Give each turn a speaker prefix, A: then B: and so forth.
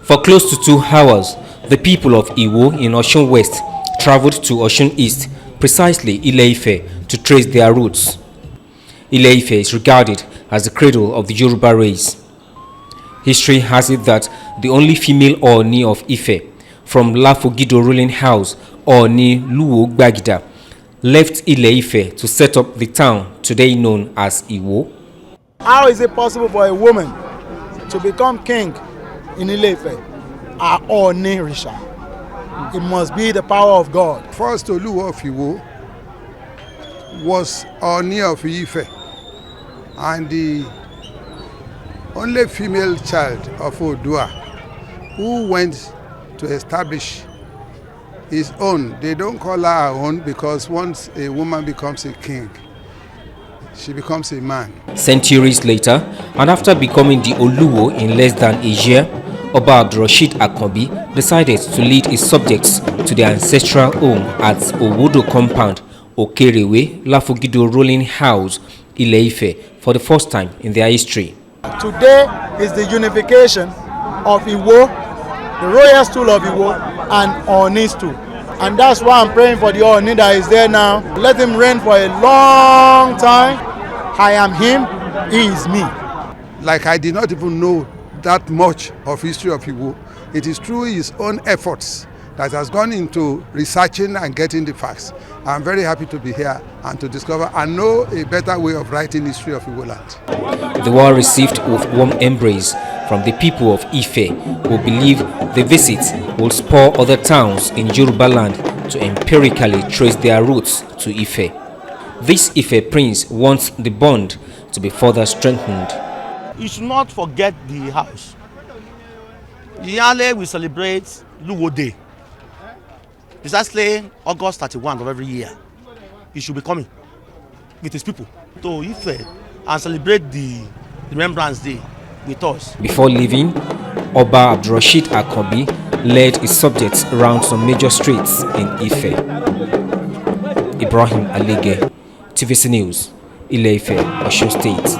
A: For close to 2 hours, the people of IWO in Osun West traveled to Osun East, precisely Ile-Ife, to trace their roots. Ile-Ife is regarded as the cradle of the Yoruba race. History has it that the only female Ooni of Ife from Lafogido ruling house, Ooni Luwo Gbagida, left Ile-Ife to set up the town today known as IWO.
B: How is it possible for a woman to become king in Ile-Ife? Our Ooni Risha. It must be the power of God.
C: First Oluwo of IWO was Ooni of Ife, and the only female child of Odua who went to establish his own. They don't call her her own because once a woman becomes a king, she becomes a man.
A: Centuries later, and after becoming the Oluwo in less than a year, Oba Abdulrasheed Akanbi decided to lead his subjects to their ancestral home at Owodo compound, Okerewe, Lafogido ruling house, Ile-Ife, for the first time in their history.
B: Today is the unification of IWO, the royal stool of IWO, and Ooni stool. And that's why I'm praying for the Ooni that is there now. Let him reign for a long time. I am him, he is me.
C: Like I did not even know that much of history of IWO. It is through his own efforts that has gone into researching and getting the facts. I'm very happy to be here and to discover and know a better way of writing history of Igbo land.
A: The war received with warm embrace from the people of Ife, who believe the visit will spur other towns in Yoruba land to empirically trace their roots to Ife. This Ife prince wants the bond to be further strengthened.
D: You should not forget the house. Yearly we celebrate Luwo Day. Precisely August 31 of every year. He should be coming with his people to Ife and celebrate the Remembrance Day with us.
A: Before leaving, Oba Abdulrasheed Akanbi led his subjects around some major streets in Ife. Ibrahim Alige, TVC News, Ile-Ife, Osun State.